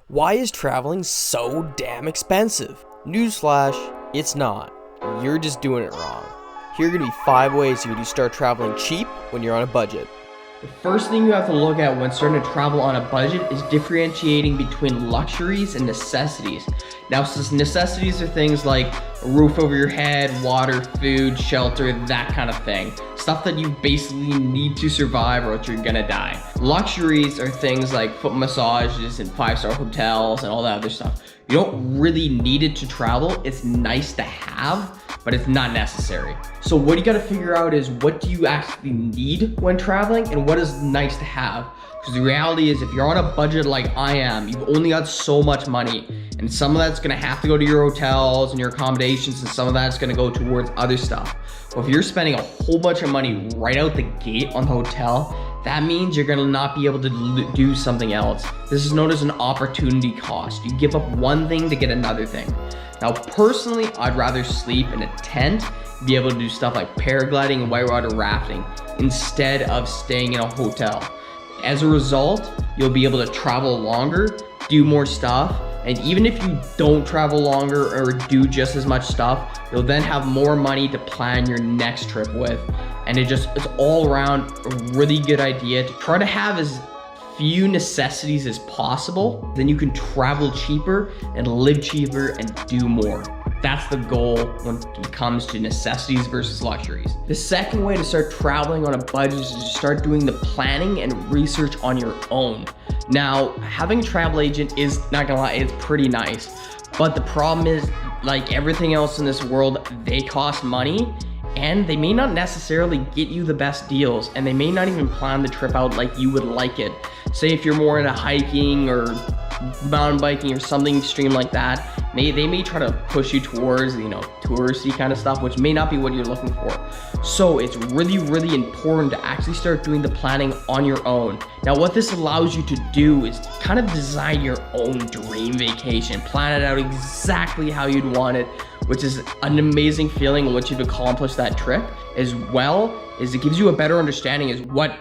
Why is traveling so damn expensive? Newsflash, it's not. You're just doing it wrong. Here are going to be 5 ways you can start traveling cheap when you're on a budget. The first thing you have to look at when starting to travel on a budget is differentiating between luxuries and necessities. Now, necessities are things like a roof over your head, water, food, shelter, that kind of thing. Stuff that you basically need to survive or else you're gonna die. Luxuries are things like foot massages and 5-star hotels and all that other stuff. You don't really need it to travel. It's nice to have, but it's not necessary. So what you gotta figure out is, what do you actually need when traveling and what is nice to have? Because the reality is, if you're on a budget like I am, you've only got so much money, and some of that's gonna have to go to your hotels and your accommodations, and some of that's gonna go towards other stuff. Well, if you're spending a whole bunch of money right out the gate on the hotel, that means you're gonna not be able to do something else. This is known as an opportunity cost. You give up one thing to get another thing. Now, personally, I'd rather sleep in a tent, be able to do stuff like paragliding and whitewater rafting instead of staying in a hotel. As a result, you'll be able to travel longer, do more stuff, and even if you don't travel longer or do just as much stuff, you'll then have more money to plan your next trip with. And it's all around a really good idea to try to have as few necessities as possible. Then you can travel cheaper and live cheaper and do more. That's the goal when it comes to necessities versus luxuries. The second way to start traveling on a budget is to start doing the planning and research on your own. Now, having a travel agent is, not gonna lie, it's pretty nice. But the problem is, like everything else in this world, they cost money, and they may not necessarily get you the best deals, and they may not even plan the trip out like you would like it. Say if you're more into hiking or mountain biking or something extreme like that, they may try to push you towards, touristy kind of stuff, which may not be what you're looking for. So it's really, really important to actually start doing the planning on your own. Now, what this allows you to do is kind of design your own dream vacation, plan it out exactly how you'd want it, which is an amazing feeling once you've accomplished that trip, as well as it gives you a better understanding as what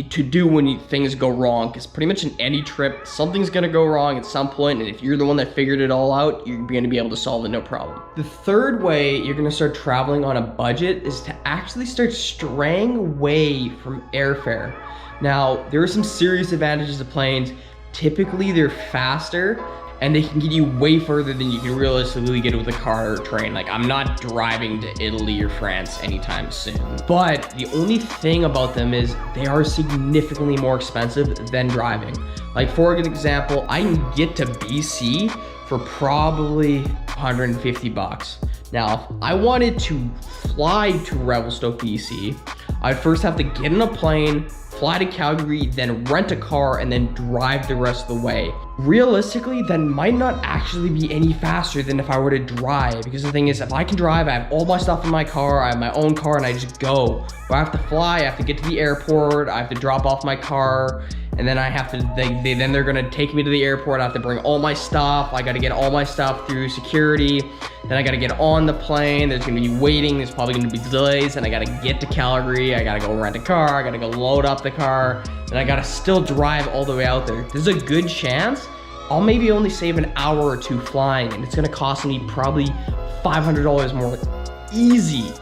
to do when things go wrong. Because pretty much in any trip, something's gonna go wrong at some point, and if you're the one that figured it all out, you're gonna be able to solve it no problem. The third way you're gonna start traveling on a budget is to actually start straying away from airfare. Now, there are some serious advantages to planes. Typically, they're faster, and they can get you way further than you can realistically get with a car or train. Like, I'm not driving to Italy or France anytime soon. But the only thing about them is they are significantly more expensive than driving. Like, for an example, I can get to BC for probably 150 bucks. Now, if I wanted to fly to Revelstoke, BC, I'd first have to get in a plane, fly to Calgary, then rent a car, and then drive the rest of the way. Realistically, that might not actually be any faster than if I were to drive, because the thing is, if I can drive, I have all my stuff in my car, I have my own car, and I just go. But I have to fly, I have to get to the airport, I have to drop off my car, and then I have to, then they're gonna take me to the airport. I have to bring all my stuff. I gotta get all my stuff through security. Then I gotta get on the plane. There's gonna be waiting. There's probably gonna be delays. And I gotta get to Calgary. I gotta go rent a car. I gotta go load up the car. And I gotta still drive all the way out there. There's a good chance I'll maybe only save an hour or two flying, and it's gonna cost me probably $500 more easy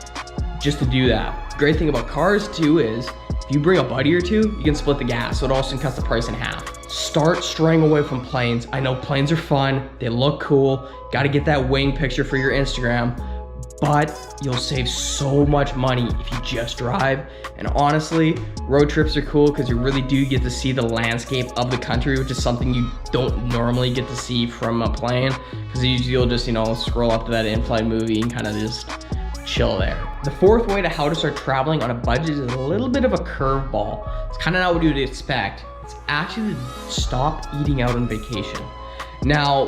just to do that. Great thing about cars too is, if you bring a buddy or two, you can split the gas, so it also cuts the price in half. Start straying away from planes. I know planes are fun, they look cool, gotta get that wing picture for your Instagram, but you'll save so much money if you just drive. And honestly, road trips are cool because you really do get to see the landscape of the country, which is something you don't normally get to see from a plane, because usually you'll just, scroll up to that in-flight movie and kind of just chill there. The fourth way to how to start traveling on a budget is a little bit of a curveball. It's kind of not what you'd expect. It's actually to stop eating out on vacation. Now,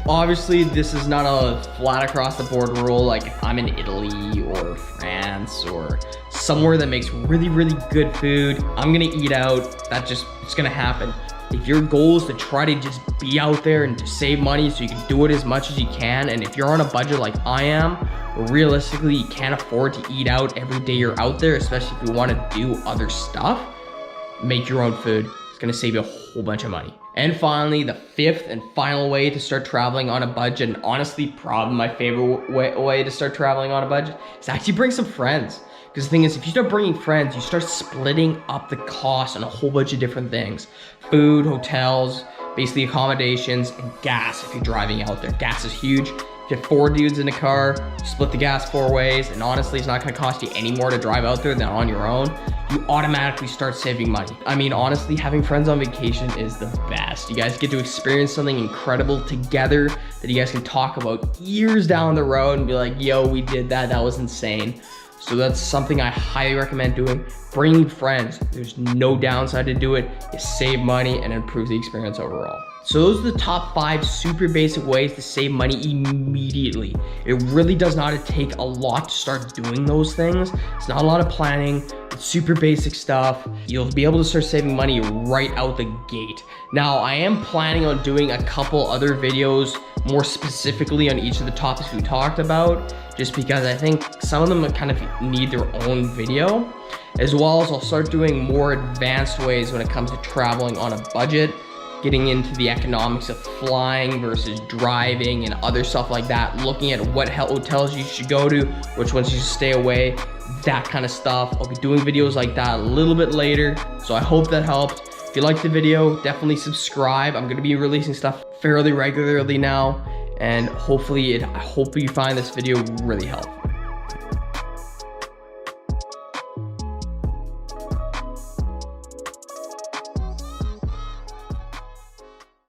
obviously, this is not a flat across the board rule. Like, if I'm in Italy or France or somewhere that makes really, really good food, I'm gonna eat out. It's gonna happen. If your goal is to try to just be out there and to save money so you can do it as much as you can, and if you're on a budget like I am, realistically, you can't afford to eat out every day you're out there, especially if you want to do other stuff, make your own food. It's gonna save you a whole bunch of money. And finally, the fifth and final way to start traveling on a budget, and honestly probably my favorite way to start traveling on a budget, is actually bring some friends. Because the thing is, if you start bringing friends, you start splitting up the cost on a whole bunch of different things. Food, hotels, basically accommodations, and gas if you're driving out there. Gas is huge. If you have 4 dudes in a car, you split the gas 4 ways, and honestly, it's not gonna cost you any more to drive out there than on your own. You automatically start saving money. I mean, honestly, having friends on vacation is the best. You guys get to experience something incredible together that you guys can talk about years down the road and be like, yo, we did that, that was insane. So that's something I highly recommend doing. Bringing friends, there's no downside to do it. You save money and improve the experience overall. So those are the top 5 super basic ways to save money immediately. It really does not take a lot to start doing those things. It's not a lot of planning. It's super basic stuff. You'll be able to start saving money right out the gate. Now, I am planning on doing a couple other videos more specifically on each of the topics we talked about, just because I think some of them kind of need their own video, as well as I'll start doing more advanced ways when it comes to traveling on a budget, getting into the economics of flying versus driving and other stuff like that, looking at what hotels you should go to, which ones you should stay away, that kind of stuff. I'll be doing videos like that a little bit later, so I hope that helped. If you liked the video, definitely subscribe. I'm gonna be releasing stuff fairly regularly now, and hopefully I hope you find this video really helpful.